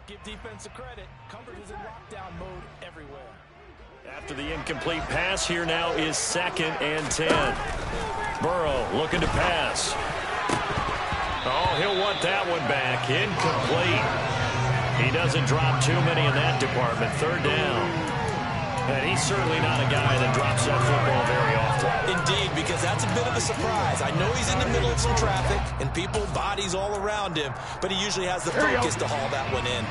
Give defense the credit. Coverage is in lockdown mode everywhere. After the incomplete pass, here now is 2nd and 10. Burrow looking to pass. Oh, he'll want that one back. Incomplete. He doesn't drop too many in that department. 3rd down. And he's certainly not a guy that drops that football very often. Indeed, because that's a bit of a surprise. I know he's in the middle of some traffic and people, bodies all around him, but he usually has the focus to haul that one in.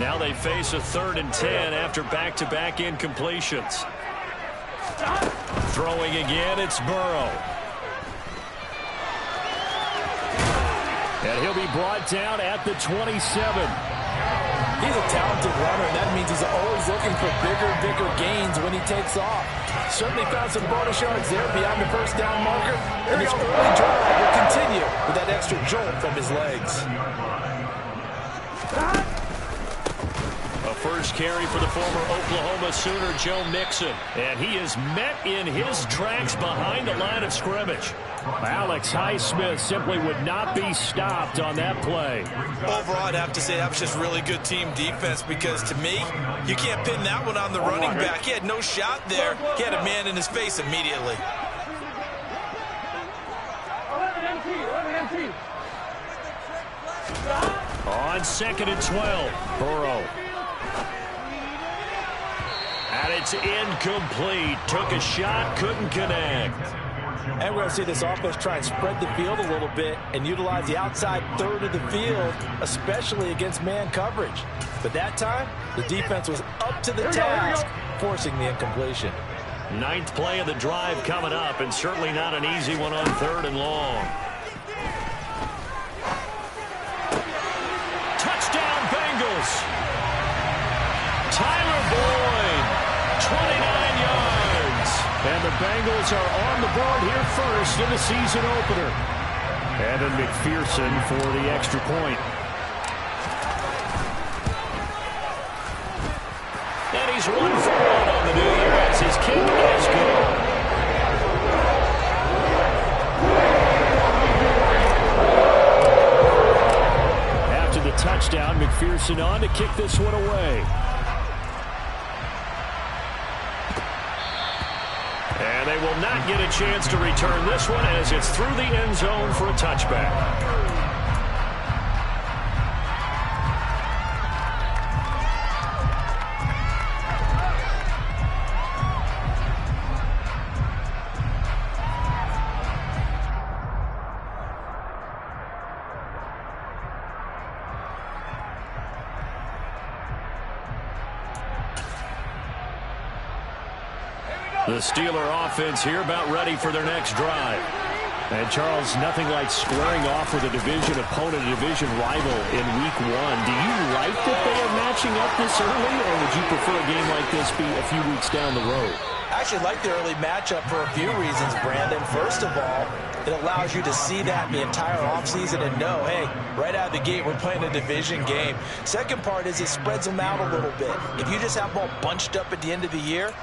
Now they face a 3rd and 10 after back-to-back incompletions. Throwing again, it's Burrow. And he'll be brought down at the 27. He's a talented runner, and that means he's always looking for bigger and bigger gains when he takes off. Certainly found some bonus yards there beyond the 1st down marker, and his early drive will continue with that extra jolt from his legs. A first carry for the former Oklahoma Sooner, Joe Mixon. And he is met in his tracks behind the line of scrimmage. Alex Highsmith simply would not be stopped on that play. Overall, I'd have to say that was just really good team defense because, to me, you can't pin that one on the running back. He had no shot there. He had a man in his face immediately. On 2nd and 12, Burrow. And it's incomplete. Took a shot, couldn't connect. And we're going to see this offense try and spread the field a little bit and utilize the outside 3rd of the field, especially against man coverage. But that time, the defense was up to the task, forcing the incompletion. 9th play of the drive coming up, and certainly not an easy one on 3rd and long. Touchdown, Bengals! Tyler Boyd, 29 yards. And the Bengals are on the board here first in the season opener. Evan McPherson for the extra point. And he's 1 for 1 on the new year as his kick is good. After the touchdown, McPherson on to kick this one away. And they will not get a chance to return this one as it's through the end zone for a touchback. The Steeler offense here about ready for their next drive. And, Charles, nothing like squaring off with a division opponent, a division rival in Week 1. Do you like that they are matching up this early, or would you prefer a game like this be a few weeks down the road? I actually like the early matchup for a few reasons, Brandon. First of all, it allows you to see that the entire offseason and know, hey, right out of the gate, we're playing a division game. Second part is it spreads them out a little bit. If you just have them all bunched up at the end of the year,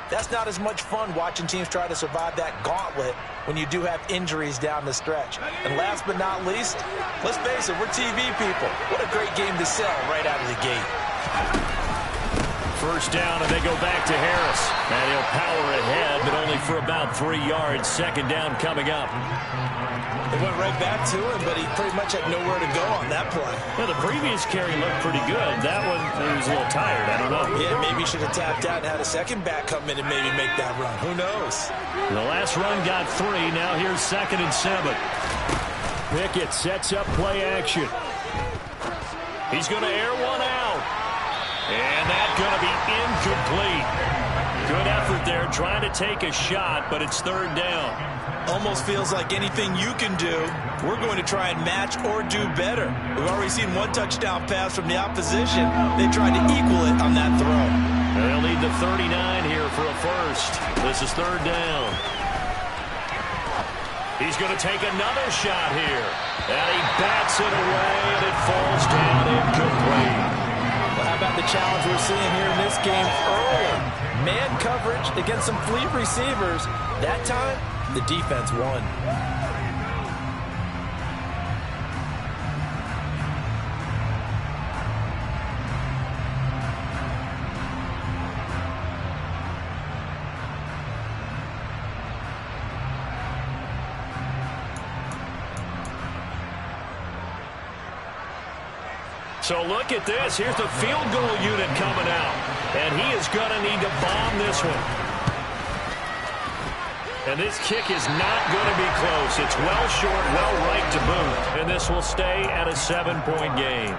that's not as much fun watching teams try to survive that gauntlet when you do have injuries down the stretch. And last but not least, let's face it, we're TV people. What a great game to sell right out of the gate. First down, and they go back to Harris. And he'll power ahead, but only for about 3 yards. 2nd down coming up. They went right back to him, but he pretty much had nowhere to go on that play. Well, the previous carry looked pretty good. That one, he was a little tired. I don't know. Yeah, maybe he should have tapped out and had a second back come in and maybe make that run. Who knows? The last run got 3. Now here's 2nd and 7. Pickett sets up play action. He's going to air one out. And that's going to be incomplete. Good effort there trying to take a shot, but it's 3rd down. Almost feels like anything you can do, we're going to try and match or do better. We've already seen one touchdown pass from the opposition. They tried to equal it on that throw. They'll need the 39 here for a first. This is 3rd down. He's going to take another shot here. And he bats it away, and it falls down incomplete. Well, how about the challenge we're seeing here in this game early? Man coverage against some fleet receivers. That time, the defense won. So look at this. Here's the field goal unit coming out. And he is going to need to bomb this one. And this kick is not going to be close. It's well short, well right to boot. And this will stay at a 7-point game.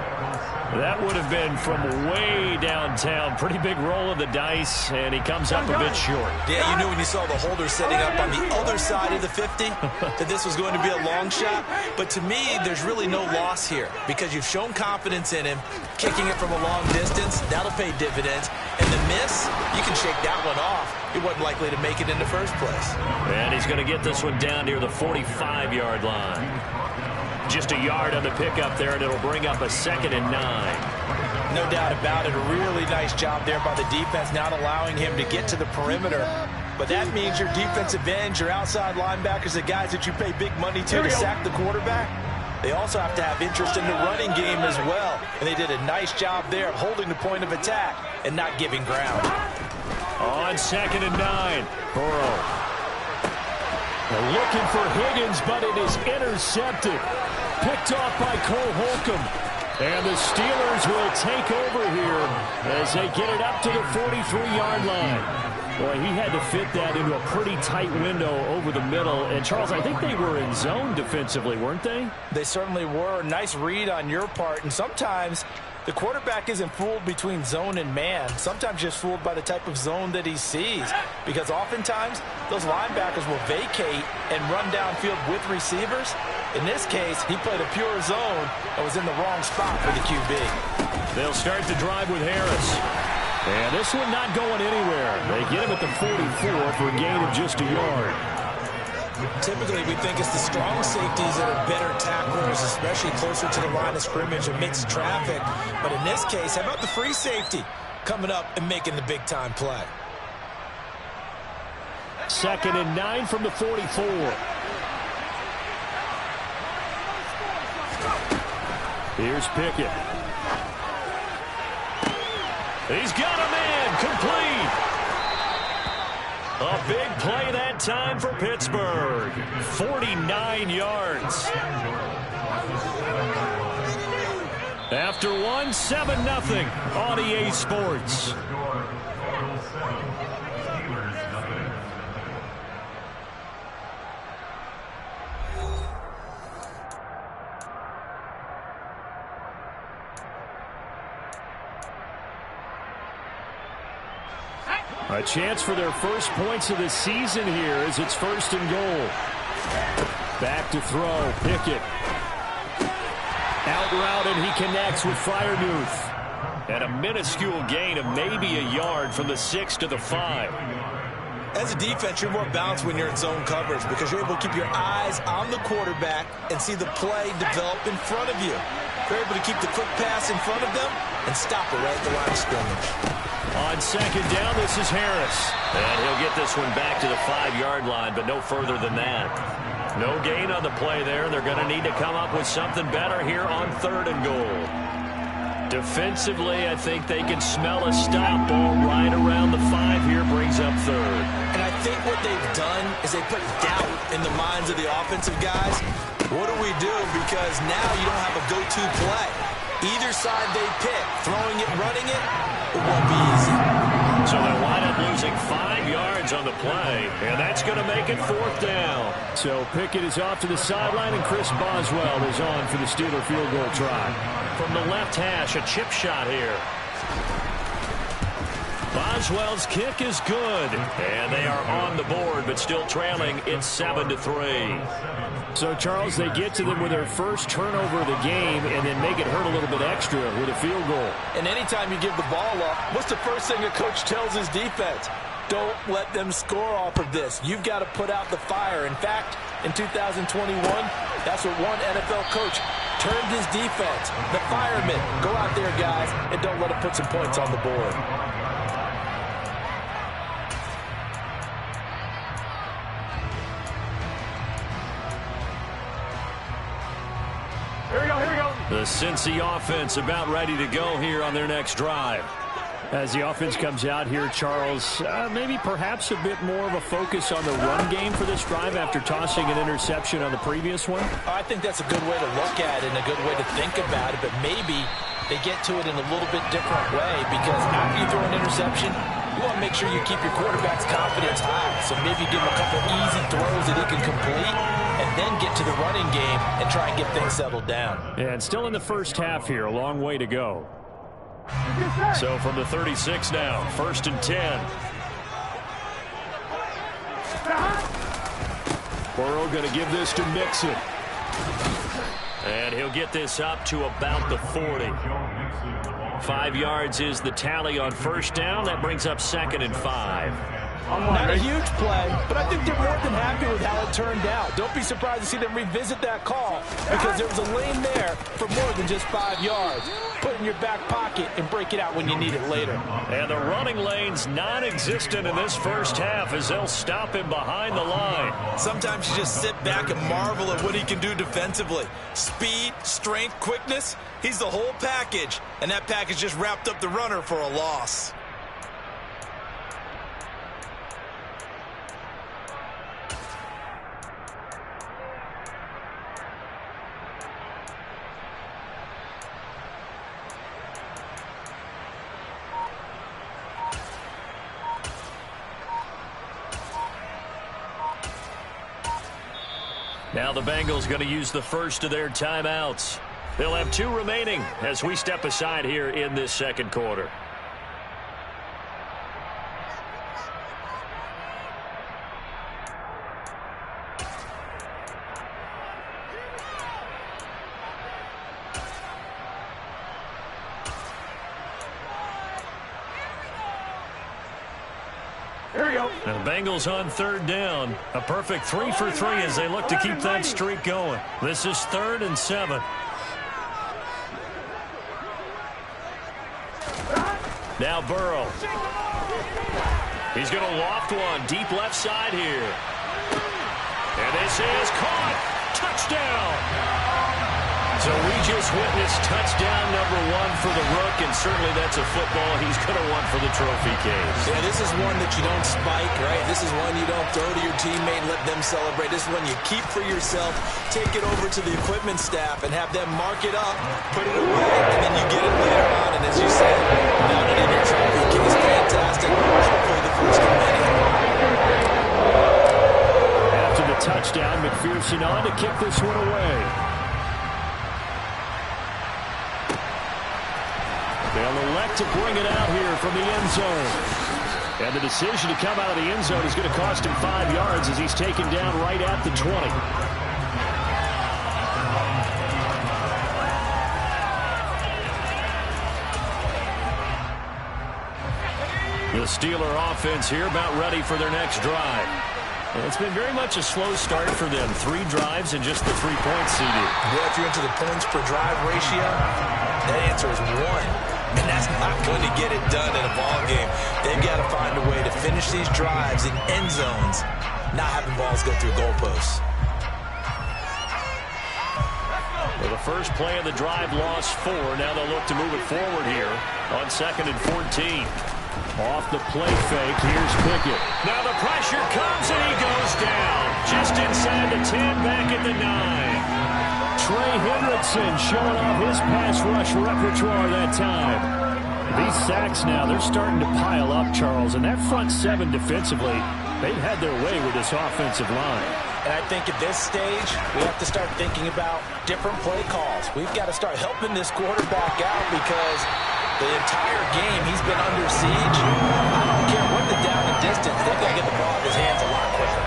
That would have been from way downtown. Pretty big roll of the dice, and he comes up a bit short. Yeah, you knew when you saw the holder setting up on the other side of the 50 that this was going to be a long shot. But to me, there's really no loss here because you've shown confidence in him. Kicking it from a long distance, that'll pay dividends. And the miss, you can shake that one off. He wasn't likely to make it in the first place. And he's going to get this one down near the 45-yard line. Just a yard on the pickup there, and it'll bring up a 2nd and 9. No doubt about it. A really nice job there by the defense, not allowing him to get to the perimeter. But that means your defensive ends, your outside linebackers, the guys that you pay big money to sack the quarterback, they also have to have interest in the running game as well. And they did a nice job there of holding the point of attack and not giving ground. On 2nd and 9, Burrow. They're looking for Higgins, but it is intercepted. Picked off by Cole Holcomb. And the Steelers will take over here as they get it up to the 43-yard line. Boy, he had to fit that into a pretty tight window over the middle. And, Charles, I think they were in zone defensively, weren't they? They certainly were. Nice read on your part. And sometimes the quarterback isn't fooled between zone and man. Sometimes just fooled by the type of zone that he sees. Because oftentimes, those linebackers will vacate and run downfield with receivers. In this case, he played a pure zone and was in the wrong spot for the QB. They'll start the drive with Harris. And this one not going anywhere. They get him at the 44 for a gain of just a yard. Typically, we think it's the strong safeties that are better tacklers, especially closer to the line of scrimmage amidst traffic. But in this case, how about the free safety coming up and making the big-time play? 2nd and 9 from the 44. Here's Pickett. He's got a man complete. A big play that time for Pittsburgh. 49 yards. After one, 7-0 on EA Sports. A chance for their first points of the season here as it's 1st and goal. Back to throw. Pickett. Out route, and he connects with Freiermuth. And a minuscule gain of maybe a yard from the 6 to the 5. As a defense, you're more balanced when you're in zone coverage because you're able to keep your eyes on the quarterback and see the play develop in front of you. You're able to keep the quick pass in front of them and stop it right at the line of scrimmage. On 2nd down, this is Harris. And he'll get this one back to the 5-yard line, but no further than that. No gain on the play there. They're going to need to come up with something better here on 3rd and goal. Defensively, I think they can smell a stop ball right around the 5 here, brings up 3rd. And I think what they've done is they put doubt in the minds of the offensive guys. What do we do? Because now you don't have a go-to play. Either side they pick, throwing it, running it, it won't be easy. So they'll wind up losing 5 yards on the play, and that's going to make it 4th down. So Pickett is off to the sideline, and Chris Boswell is on for the Steeler field goal try. From the left hash, a chip shot here. Boswell's kick is good, and they are on the board, but still trailing. It's 7-3. So, Charles, they get to them with their first turnover of the game and then make it hurt a little bit extra with a field goal. And anytime you give the ball up, what's the first thing a coach tells his defense? Don't let them score off of this. You've got to put out the fire. In fact, in 2021, that's what one NFL coach termed his defense. The firemen. Go out there, guys, and don't let them put some points on the board. The Cincy offense about ready to go here on their next drive. As the offense comes out here, Charles, maybe perhaps a bit more of a focus on the run game for this drive after tossing an interception on the previous one? I think that's a good way to look at it and a good way to think about it, but maybe they get to it in a little bit different way, because after you throw an interception, you want to make sure you keep your quarterback's confidence high. So maybe give him a couple easy throws that he can complete, and then get to the running game and try and get things settled down. And still in the first half here, a long way to go. So from the 36 now, 1st and 10. Burrow going to give this to Mixon. And he'll get this up to about the 40. 5 yards is the tally on first down. That brings up 2nd and 5. Not a huge play, but I think they're more than happy with how it turned out. Don't be surprised to see them revisit that call, because there was a lane there for more than just 5 yards. Put it in your back pocket and break it out when you need it later. And the running lane's non-existent in this first half as they'll stop him behind the line. Sometimes you just sit back and marvel at what he can do defensively. Speed, strength, quickness, he's the whole package. And that package just wrapped up the runner for a loss. Now the Bengals going to use the first of their timeouts. They'll have 2 remaining as we step aside here in this second quarter. And the Bengals on 3rd down. A perfect 3 for 3 as they look to keep that streak going. This is 3rd and 7. Now Burrow. He's going to loft one deep left side here. And this is caught. Touchdown. So we just witnessed touchdown number 1 for the Rook, and certainly that's a football he's going to want for the trophy case. Yeah, this is one that you don't spike, right? This is one you don't throw to your teammate and let them celebrate. This is one you keep for yourself, take it over to the equipment staff, and have them mark it up, put it away, and then you get it later on. And as you said, mount it in your trophy case. Fantastic. Hopefully the first of many. After the touchdown, McPherson on to kick this one away. They'll elect to bring it out here from the end zone. And the decision to come out of the end zone is going to cost him 5 yards as he's taken down right at the 20. The Steeler offense here about ready for their next drive. And it's been very much a slow start for them. 3 drives and just the 3 points CD. Well, if you're into the points per drive ratio, that answer is 1. And that's not going to get it done in a ball game. They've got to find a way to finish these drives in end zones, not having balls go through goalposts. Well, the first play of the drive lost 4. Now they'll look to move it forward here on 2nd and 14. Off the play fake, here's Pickett. Now the pressure comes and he goes down. Just inside the 10, back at the 9. Trey Hendrickson showing off his pass rush repertoire that time. These sacks now, they're starting to pile up, Charles. And that front 7 defensively, they've had their way with this offensive line. And I think at this stage, we have to start thinking about different play calls. We've got to start helping this quarterback out, because the entire game he's been under siege. I don't care what the down and distance, they've got to get the ball in his hands a lot quicker.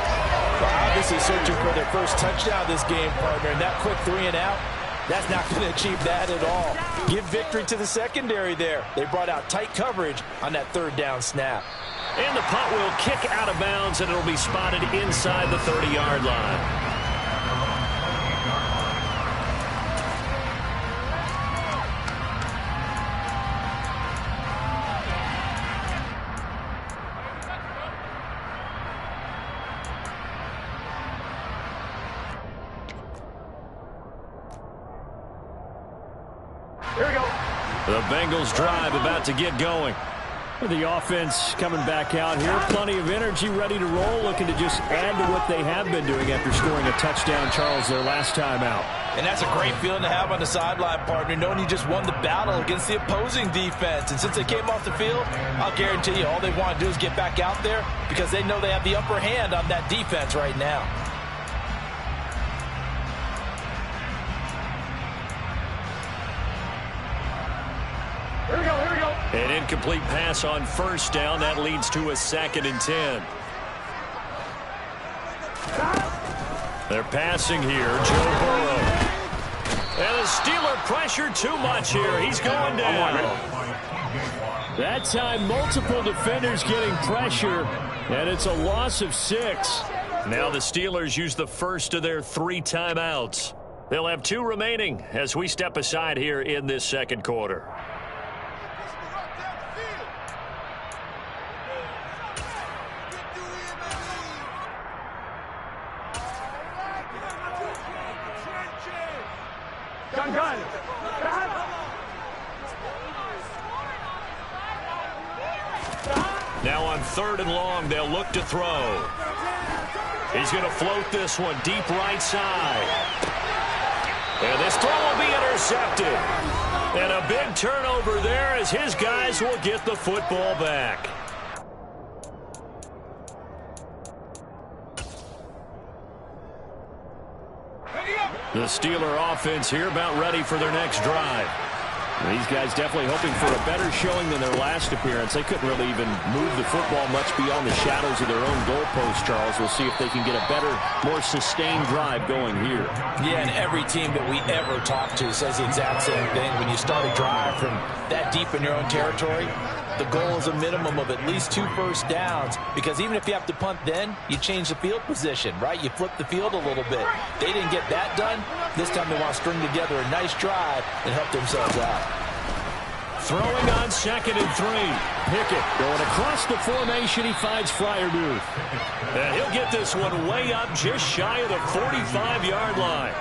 Well, obviously searching for their first touchdown this game, partner, and that quick 3 and out, that's not going to achieve that at all. Give victory to the secondary there. They brought out tight coverage on that 3rd down snap. And the punt will kick out of bounds, and it'll be spotted inside the 30-yard line. The Bengals drive about to get going. The offense coming back out here. Plenty of energy, ready to roll, looking to just add to what they have been doing after scoring a touchdown, Charles, their last time out. And that's a great feeling to have on the sideline, partner, knowing you just won the battle against the opposing defense. And since they came off the field, I'll guarantee you all they want to do is get back out there because they know they have the upper hand on that defense right now. Here we go, here we go. An incomplete pass on first down. That leads to a 2nd and 10. They're passing here. Joe Burrow. And the Steeler pressure too much here. He's going down. That time, multiple defenders getting pressure, and it's a loss of 6. Now the Steelers use the first of their 3 timeouts. They'll have 2 remaining as we step aside here in this second quarter. Now on 3rd and long, they'll look to throw. He's going to float this one deep right side. And this throw will be intercepted. And a big turnover there as his guys will get the football back. The Steeler offense here about ready for their next drive. These guys definitely hoping for a better showing than their last appearance. They couldn't really even move the football much beyond the shadows of their own goalpost, Charles. We'll see if they can get a better, more sustained drive going here. Yeah, and every team that we ever talk to says the exact same thing. When you start a drive from that deep in your own territory, the goal is a minimum of at least 2 first downs, because even if you have to punt then, you change the field position, right? You flip the field a little bit. They didn't get that done. This time they want to string together a nice drive and help themselves out. Throwing on 2nd and 3. Pickett going across the formation. He finds Freiermuth. And he'll get this one way up just shy of the 45-yard line.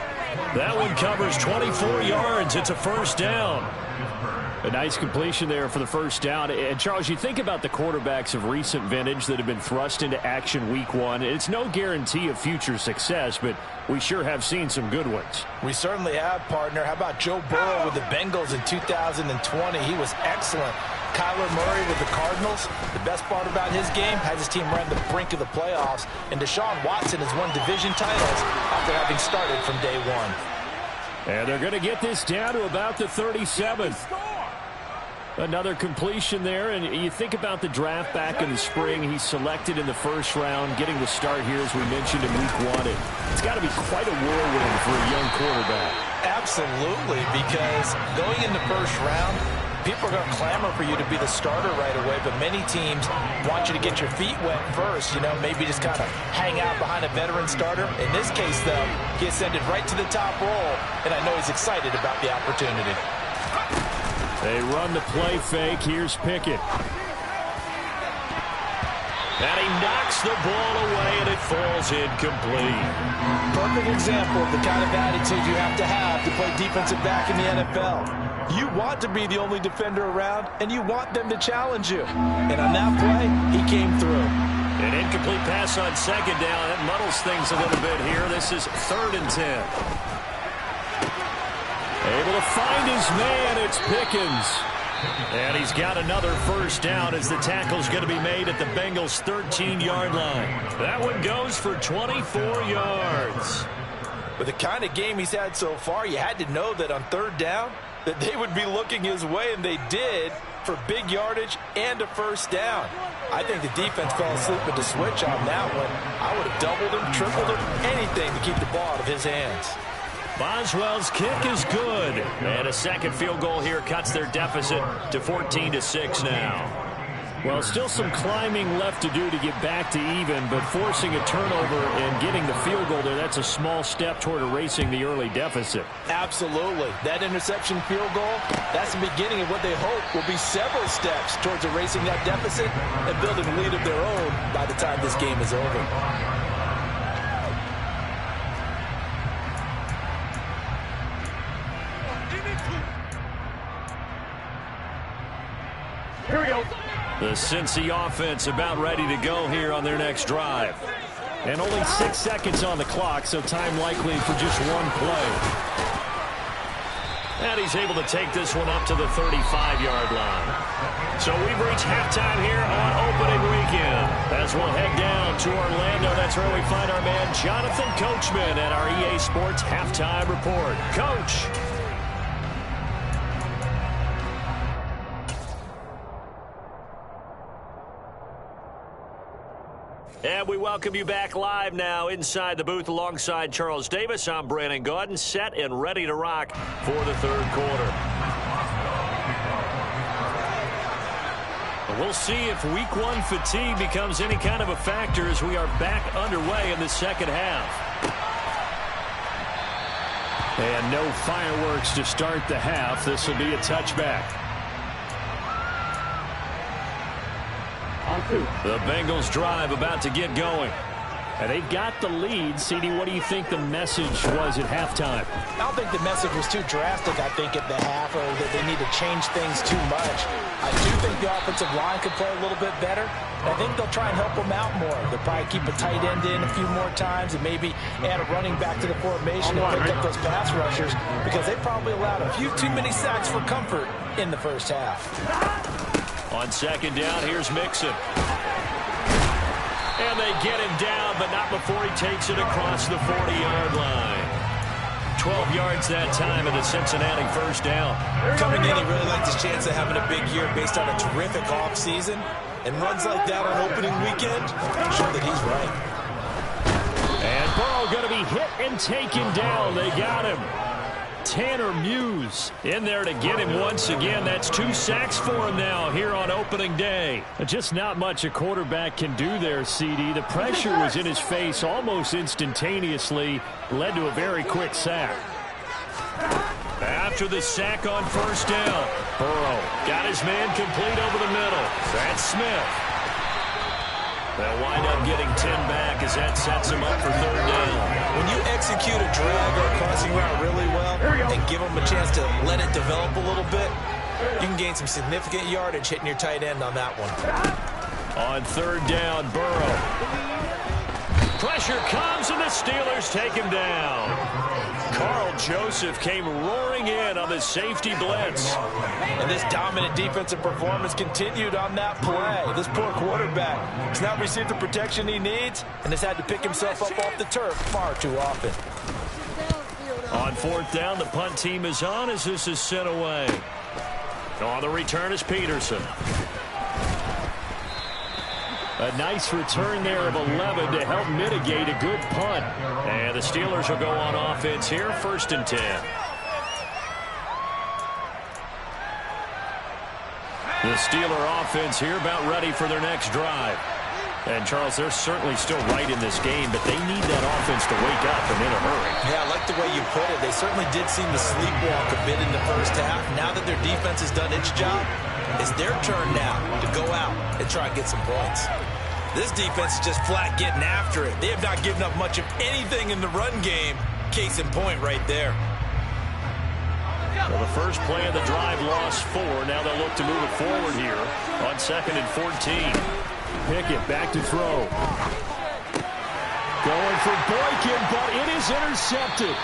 That one covers 24 yards. It's a first down. A nice completion there for the first down. And, Charles, you think about the quarterbacks of recent vintage that have been thrust into action week 1. It's no guarantee of future success, but we sure have seen some good ones. We certainly have, partner. How about Joe Burrow with the Bengals in 2020? He was excellent. Kyler Murray with the Cardinals. The best part about his game, has his team around the brink of the playoffs. And Deshaun Watson has won division titles after having started from day 1. And they're going to get this down to about the 37. Another completion there, and you think about the draft back in the spring. He's selected in the first round, getting the start here, as we mentioned, in week 1. It's got to be quite a whirlwind for a young quarterback. Absolutely, because going in the first round, people are going to clamor for you to be the starter right away, but many teams want you to get your feet wet first, maybe just kind of hang out behind a veteran starter. In this case, though, he ascended right to the top role, and I know he's excited about the opportunity. They run the play fake. Here's Pickett. And he knocks the ball away, and it falls incomplete. Perfect example of the kind of attitude you have to play defensive back in the NFL. You want to be the only defender around, and you want them to challenge you. And on that play, he came through. An incomplete pass on 2nd down. That muddles things a little bit here. This is 3rd and 10. Able to find his man. It's Pickens. And he's got another first down as the tackle's going to be made at the Bengals' 13-yard line. That one goes for 24 yards. With the kind of game he's had so far, you had to know that on 3rd down that they would be looking his way, and they did, for big yardage and a first down. I think the defense fell asleep at the switch on that one. I would have doubled him, tripled him, anything to keep the ball out of his hands. Boswell's kick is good. And a second field goal here cuts their deficit to 14-6 now. Well, still some climbing left to do to get back to even, but forcing a turnover and getting the field goal there, that's a small step toward erasing the early deficit. Absolutely. That interception field goal, that's the beginning of what they hope will be several steps towards erasing that deficit and building a lead of their own by the time this game is over. Here we go. The Cincy offense about ready to go here on their next drive. And only 6 seconds on the clock, so time likely for just one play. And he's able to take this one up to the 35-yard line. So we've reached halftime here on opening weekend. As we'll head down to Orlando, that's where we find our man Jonathan Coachman at our EA Sports Halftime Report. Coach. And we welcome you back live now inside the booth alongside Charles Davis. I'm Brandon Gaudin, set and ready to rock for the third quarter. We'll see if week one fatigue becomes any kind of a factor as we are back underway in the second half. And no fireworks to start the half. This will be a touchback. The Bengals drive about to get going. And they've got the lead. CD, what do you think the message was at halftime? I don't think the message was too drastic, I think, at the half, or that they need to change things too much. I do think the offensive line could play a little bit better. I think they'll try and help them out more. They'll probably keep a tight end in a few more times and maybe add a running back to the formation and pick up those pass rushers, because they probably allowed a few too many sacks for comfort in the first half. On second down, here's Mixon. And they get him down, but not before he takes it across the 40-yard line. 12 yards that time in the Cincinnati first down. Coming in, he really liked his chance of having a big year based on a terrific offseason. And runs like that on opening weekend, I'm sure that he's right. And Burrow going to be hit and taken down. They got him. Tanner Muse in there to get him once again. That's 2 sacks for him now here on opening day. Just not much a quarterback can do there, CD. The pressure was in his face almost instantaneously. Led to a very quick sack. After the sack on first down, Burrow got his man complete over the middle. That's Smith. They'll wind up getting 10 back as that sets him up for third down. When you execute a drag or a crossing route really well and give them a chance to let it develop a little bit, you can gain some significant yardage hitting your tight end on that one. On third down, Burrow. Pressure comes and the Steelers take him down. Carl Joseph came roaring in on the safety blitz. And this dominant defensive performance continued on that play. This poor quarterback has not received the protection he needs and has had to pick himself up off the turf far too often. On fourth down, the punt team is on as this is sent away. On the return is Peterson. A nice return there of 11 to help mitigate a good punt. And the Steelers will go on offense here, 1st and 10. The Steeler offense here about ready for their next drive. And, Charles, they're certainly still right in this game, but they need that offense to wake up and in a hurry. Yeah, I like the way you put it. They certainly did seem to sleepwalk a bit in the first half. Now that their defense has done its job, it's their turn now to go out and try and get some points. This defense is just flat getting after it. They have not given up much of anything in the run game. Case in point right there. Well, the first play of the drive lost 4. Now they'll look to move it forward here on 2nd and 14. Pickett back to throw. Going for Boykin, but it is intercepted.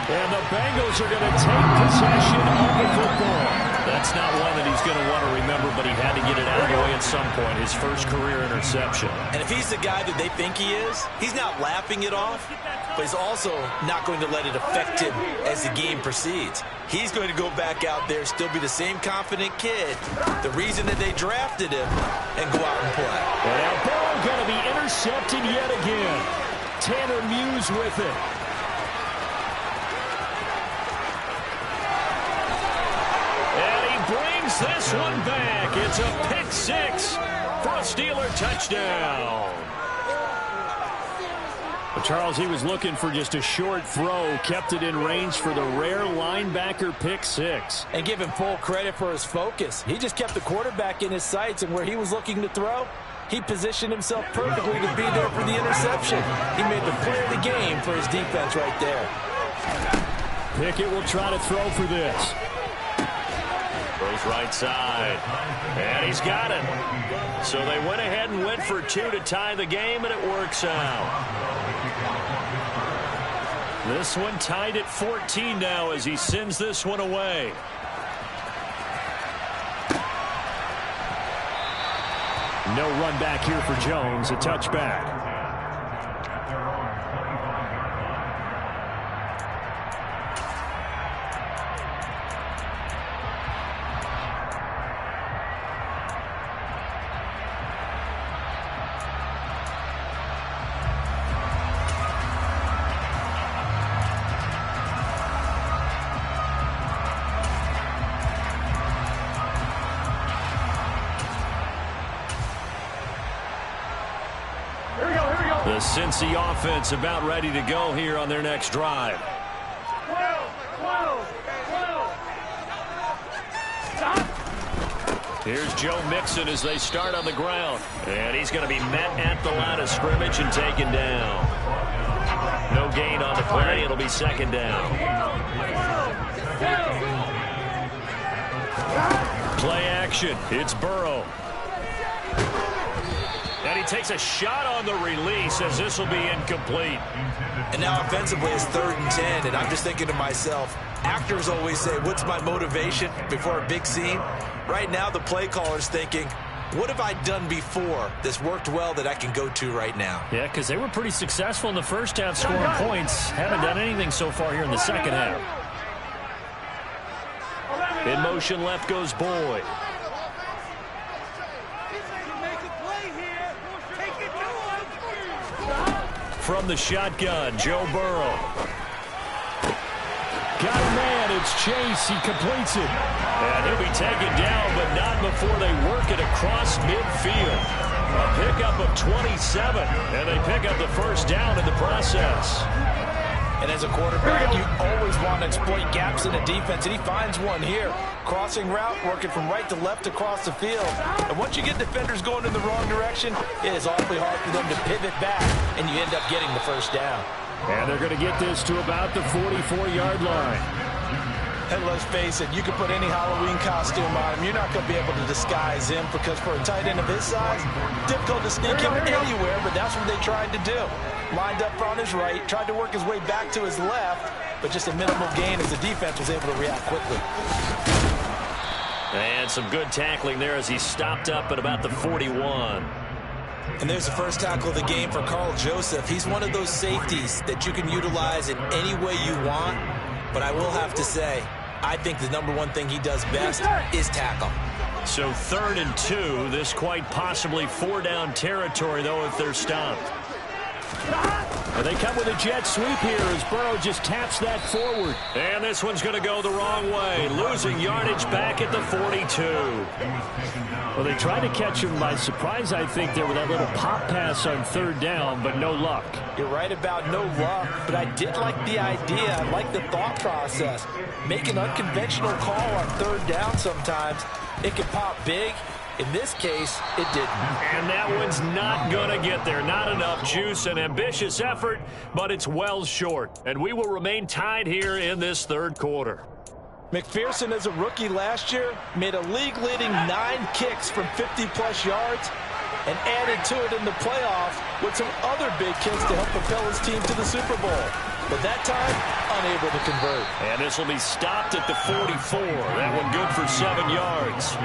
And the Bengals are going to take possession of the football. That's not one that he's going to want to remember, but he had to get it out of the way at some point. His first career interception. And if he's the guy that they think he is, he's not laughing it off, but he's also not going to let it affect him as the game proceeds. He's going to go back out there, still be the same confident kid, the reason that they drafted him, and go out and play. And now Burrow going to be intercepted yet again. Tanner Muse with it. Brings this one back. It's a pick 6 for a Steeler touchdown. But Charles, he was looking for just a short throw, kept it in range for the rare linebacker pick 6. And give him full credit for his focus. He just kept the quarterback in his sights, and where he was looking to throw, he positioned himself perfectly to be there for the interception. He made the play of the game for his defense right there. Pickett will try to throw for this. Throws right side. And he's got it. So they went ahead and went for two to tie the game, and it works out. This one tied at 14 now as he sends this one away. No run back here for Jones, a touchback. The Cincy offense about ready to go here on their next drive. Here's Joe Mixon as they start on the ground. And he's going to be met at the line of scrimmage and taken down. No gain on the play. It'll be second down. Play action. It's Burrow. And he takes a shot on the release as this will be incomplete. And now offensively it's 3rd and 10, and I'm just thinking to myself, actors always say, what's my motivation before a big scene? Right now the play caller's thinking, what have I done before that's worked well that I can go to right now? Yeah, because they were pretty successful in the first half scoring points. Haven't done anything so far here in the second half. In motion left goes Boyd. From the shotgun, Joe Burrow. Got a man, it's Chase, he completes it. And he'll be taken down, but not before they work it across midfield. A pickup of 27, and they pick up the first down in the process. And as a quarterback, you always want to exploit gaps in the defense, and he finds one here. Crossing route, working from right to left across the field. And once you get defenders going in the wrong direction, it is awfully hard for them to pivot back, and you end up getting the first down. And they're going to get this to about the 44-yard line. And let's face it, you can put any Halloween costume on him. You're not going to be able to disguise him because for a tight end of his size, difficult to sneak him anywhere, but that's what they tried to do. Lined up on his right, tried to work his way back to his left, but just a minimal gain as the defense was able to react quickly. And some good tackling there as he stopped up at about the 41. And there's the first tackle of the game for Carl Joseph. He's one of those safeties that you can utilize in any way you want, but I will have to say, I think the number one thing he does best is tackle. So 3rd and 2, this quite possibly 4-down territory, though, if they're stopped. And they come with a jet sweep here as Burrow just taps that forward. And this one's going to go the wrong way, losing yardage back at the 42. Well, they tried to catch him by surprise, I think, there with that little pop pass on 3rd down, but no luck. You're right about no luck, but I did like the idea. I like the thought process. Make an unconventional call on 3rd down sometimes. It can pop big. In this case, it didn't. And that one's not going to get there. Not enough juice, an ambitious effort, but it's well short. And we will remain tied here in this 3rd quarter. McPherson, as a rookie last year, made a league-leading 9 kicks from 50-plus yards and added to it in the playoffs with some other big kicks to help propel his team to the Super Bowl. But that time, unable to convert. And this will be stopped at the 44. That one good for 7 yards.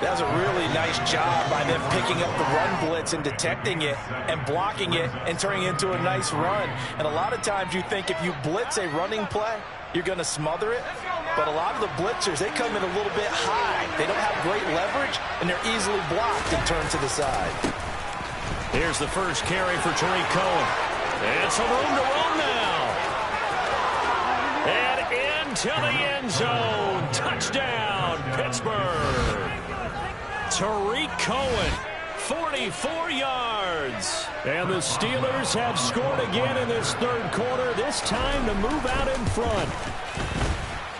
That was a really nice job by them picking up the run blitz and detecting it and blocking it and turning it into a nice run. And a lot of times you think if you blitz a running play, you're going to smother it. But a lot of the blitzers, they come in a little bit high. They don't have great leverage, and they're easily blocked and turned to the side. Here's the first carry for Tariq Cohen. And some room to run now. And into the end zone. Touchdown, Pittsburgh. Tariq Cohen, 44 yards. And the Steelers have scored again in this 3rd quarter, this time to move out in front.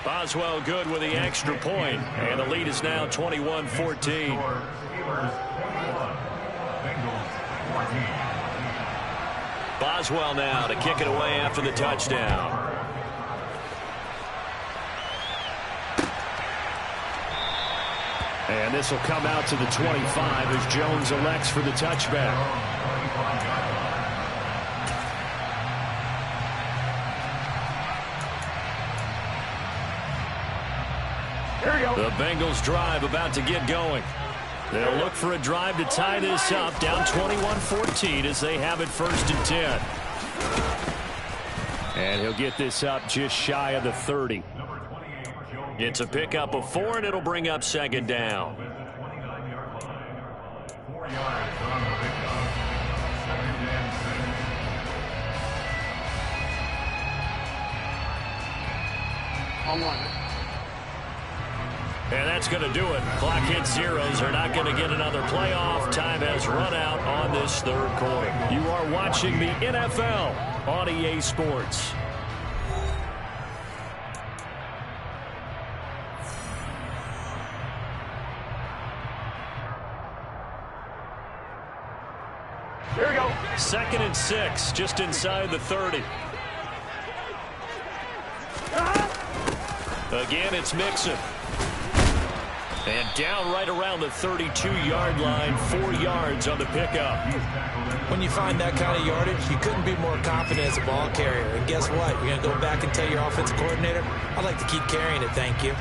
Boswell good with the extra point, and the lead is now 21-14. Boswell now to kick it away after the touchdown. And this will come out to the 25 as Jones elects for the touchback. The Bengals drive about to get going. They'll look for a drive to tie this up, down 21-14 as they have it 1st and 10. And he'll get this up just shy of the 30. It's a pickup of 4, and it'll bring up 2nd down. And that's going to do it. Clock hits zeros. They're not going to get another playoff. Time has run out on this 3rd quarter. You are watching the NFL on EA Sports. Here we go. 2nd and 6, just inside the 30. Again, it's Mixon. And down right around the 32-yard line, 4 yards on the pickup. When you find that kind of yardage, you couldn't be more confident as a ball carrier. And guess what? You're going to go back and tell your offensive coordinator, I'd like to keep carrying it, thank you.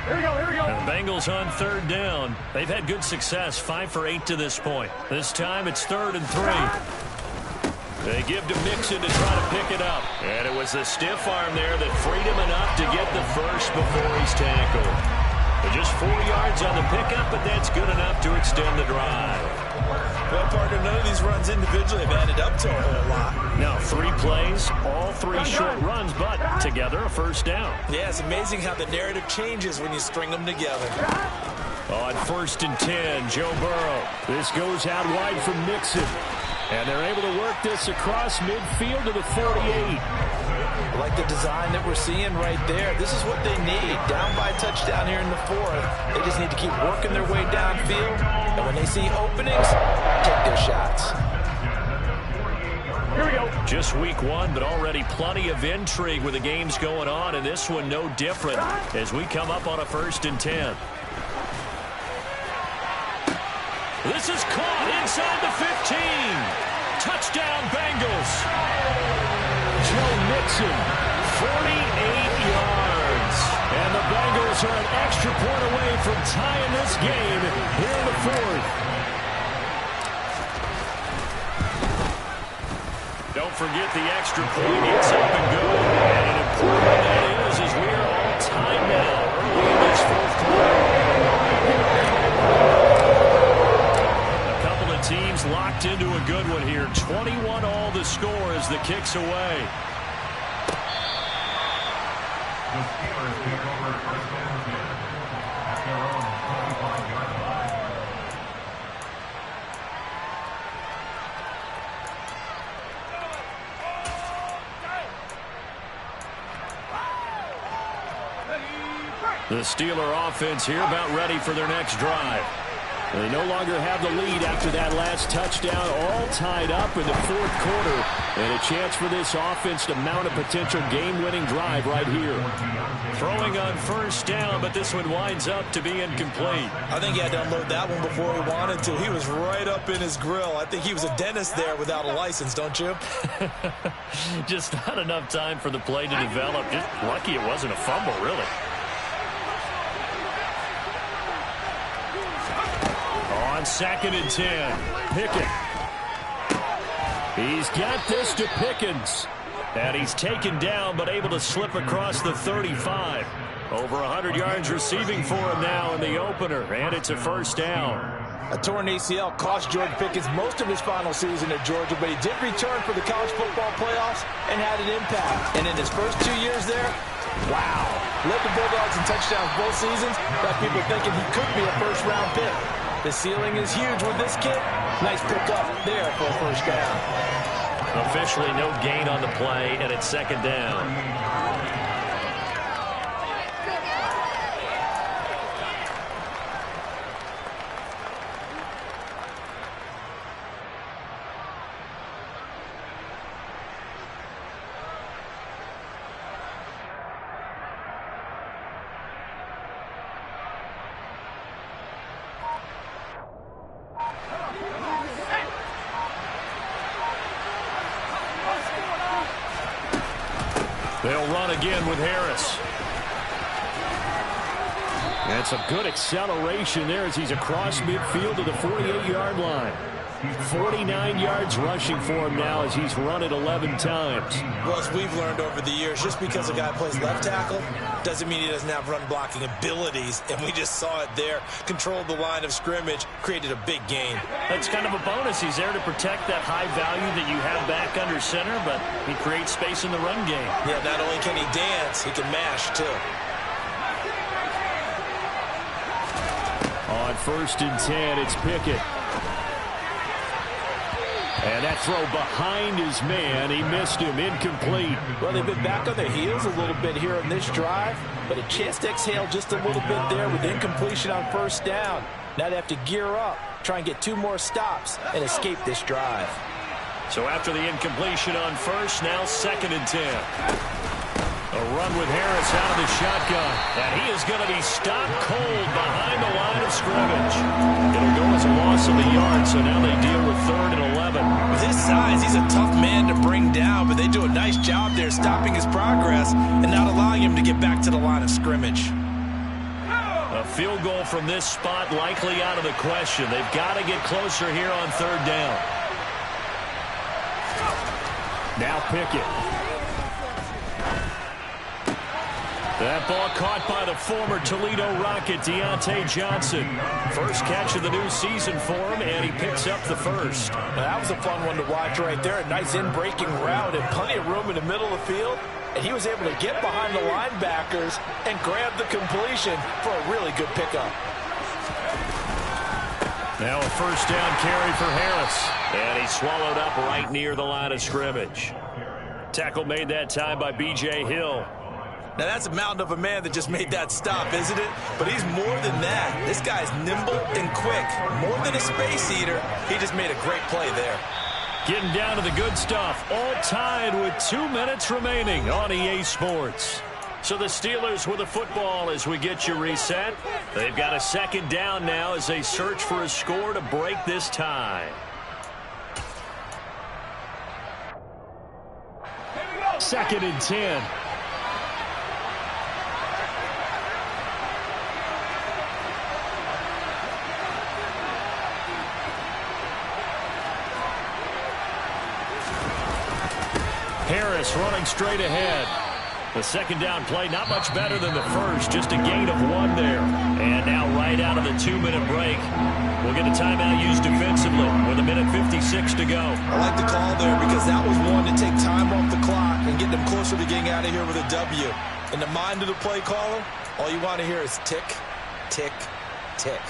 Here we go, here we go. And the Bengals on 3rd down. They've had good success, 5 for 8 to this point. This time it's 3rd and 3. They give to Mixon to try to pick it up. And it was the stiff arm there that freed him enough to get the first before he's tackled. Just 4 yards on the pickup, but that's good enough to extend the drive. Well, partner, none of these runs individually have added up to a whole lot. Now, 3 plays, all 3 short runs, but together a 1st down. Yeah, it's amazing how the narrative changes when you string them together. On 1st and 10, Joe Burrow. This goes out wide from Mixon. And they're able to work this across midfield to the 48. I like the design that we're seeing right there. This is what they need. Down by a touchdown here in the 4th. They just need to keep working their way downfield. And when they see openings, take their shots. Here we go. Just week 1, but already plenty of intrigue with the games going on. And this one no different as we come up on a 1st and 10. This is caught inside the 15. Touchdown, Bengals. Joe Mixon, 48 yards. And the Bengals are an extra point away from tying this game here in the 4th. Don't forget the extra point. It's up and good. And an important one that is as we are all tied now early in this 4th quarter. Teams locked into a good one here. 21 all the score as the kick's away. The Steelers take over 1st and 10 at their own 25-yard line. The Steeler offense here about ready for their next drive. They no longer have the lead after that last touchdown, all tied up in the 4th quarter. And a chance for this offense to mount a potential game-winning drive right here. Throwing on 1st down, but this one winds up to be incomplete. I think he had to unload that one before he wanted to. He was right up in his grill. I think he was a dentist there without a license, don't you? Just not enough time for the play to develop. Just lucky it wasn't a fumble, really. On 2nd and 10, Pickett. He's got this to Pickens. And he's taken down, but able to slip across the 35. Over 100 yards receiving for him now in the opener, and it's a 1st down. A torn ACL cost George Pickens most of his final season at Georgia, but he did return for the college football playoffs and had an impact. And in his first 2 years there, wow. Led the Bulldogs in touchdowns both seasons. Got people thinking he could be a first-round pick. The ceiling is huge with this kid. Nice pickup there for a 1st down. Officially no gain on the play, and it's 2nd down. again with Harris. That's a good acceleration there as he's across midfield to the 48-yard line. 49 yards rushing for him now as he's run it 11 times. Well, as we've learned over the years, just because a guy plays left tackle doesn't mean he doesn't have run blocking abilities, and we just saw it there. Controlled the line of scrimmage, created a big gain. That's kind of a bonus. He's there to protect that high value that you have back under center, but he creates space in the run game. Yeah, not only can he dance, he can mash too. On 1st and 10, it's Pickett. And that throw behind his man. He missed him. Incomplete. Well, they've been back on their heels a little bit here in this drive, but a chance to exhale just a little bit there with incompletion on 1st down. Now they have to gear up, try and get 2 more stops, and escape this drive. So after the incompletion on 1st, now 2nd and 10. A run with Harris out of the shotgun. And he is going to be stopped cold behind the line of scrimmage. It'll go as a loss of a yard, so now they deal with 3rd and 11. With his size, he's a tough man to bring down, but they do a nice job there stopping his progress and not allowing him to get back to the line of scrimmage. A field goal from this spot likely out of the question. They've got to get closer here on 3rd down. Now Pickett. That ball caught by the former Toledo Rocket, Deontay Johnson. First catch of the new season for him, and he picks up the first. Now, that was a fun one to watch right there. A nice in-breaking route and plenty of room in the middle of the field. And he was able to get behind the linebackers and grab the completion for a really good pickup. Now a 1st down carry for Harris. And he swallowed up right near the line of scrimmage. Tackle made that time by B.J. Hill. Now, that's a mountain of a man that just made that stop, isn't it? But he's more than that. This guy's nimble and quick. More than a space eater. He just made a great play there. Getting down to the good stuff. All tied with 2 minutes remaining on EA Sports. So the Steelers with the football as we get you reset. They've got a 2nd down now as they search for a score to break this tie. 2nd and 10. Harris running straight ahead. The 2nd down play, not much better than the first, just a gain of 1 there. And now right out of the 2-minute break, we'll get a timeout used defensively with 1:56 to go. I like the call there because that was one to take time off the clock and get them closer to getting out of here with a W. In the mind of the play caller, all you want to hear is tick, tick, tick.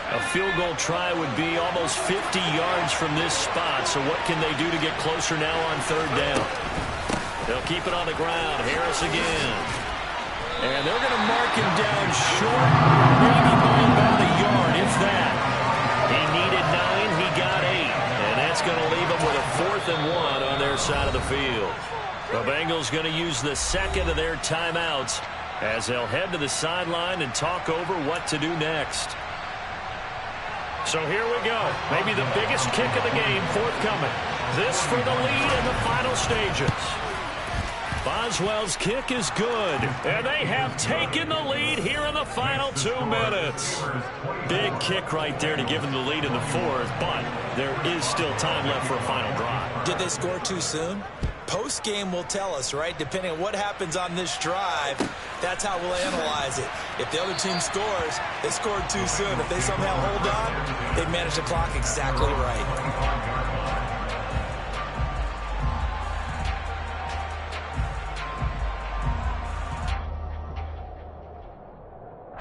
A field goal try would be almost 50 yards from this spot. So what can they do to get closer now on 3rd down? They'll keep it on the ground. Harris again. And they're going to mark him down short, maybe by about a yard, if that. He needed 9, he got 8. And that's going to leave him with a 4th and 1 on their side of the field. The Bengals going to use the 2nd of their timeouts as they'll head to the sideline and talk over what to do next. So here we go. Maybe the biggest kick of the game forthcoming. This for the lead in the final stages. Boswell's kick is good. And they have taken the lead here in the final 2 minutes. Big kick right there to give them the lead in the 4th, but there is still time left for a final drive. Did they score too soon? Post-game will tell us, right? Depending on what happens on this drive, that's how we'll analyze it. If the other team scores, they scored too soon. If they somehow hold on, they manage the clock exactly right.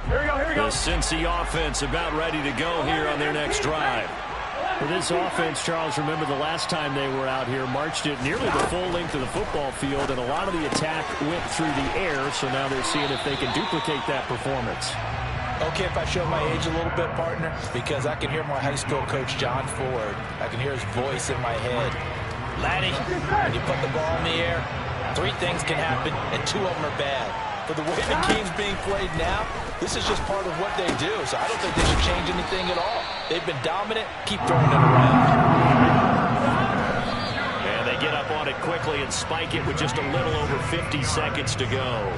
Here we go. The Cincy offense about ready to go here on their next drive. For this offense, Charles, remember the last time they were out here, marched it nearly the full length of the football field, and a lot of the attack went through the air, so now they're seeing if they can duplicate that performance. Okay, if I show my age a little bit, partner, because I can hear my high school coach, John Ford. I can hear his voice in my head. Laddie, when you put the ball in the air, 3 things can happen, and 2 of them are bad. For the way the game's being played now, this is just part of what they do, so I don't think they should change anything at all. They've been dominant. Keep throwing it around. And they get up on it quickly and spike it with just a little over 50 seconds to go.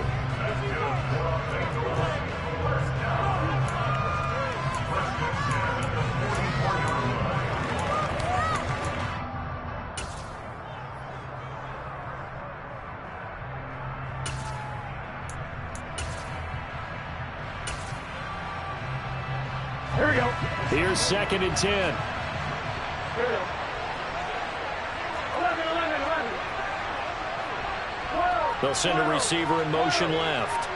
Here we go. Here's 2nd and 10. They'll send a receiver in motion left.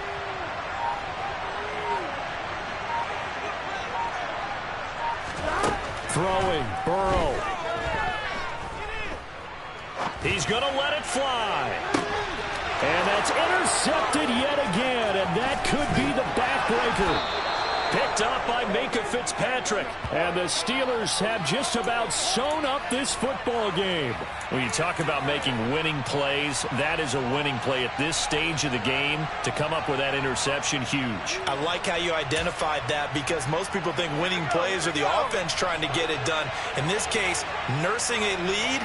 Throwing, Burrow. He's going to let it fly. And that's intercepted yet again, and that could be the backbreaker. Picked up by Minkah Fitzpatrick. And the Steelers have just about sewn up this football game. When you talk about making winning plays, that is a winning play at this stage of the game. To come up with that interception, huge. I like how you identified that, because most people think winning plays are the offense trying to get it done. In this case, nursing a lead,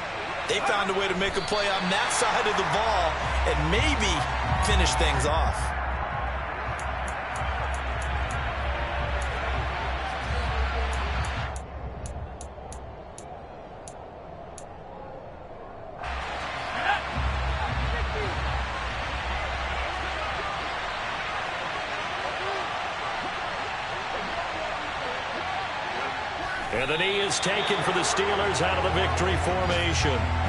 they found a way to make a play on that side of the ball and maybe finish things off. And the knee is taken for the Steelers out of the victory formation.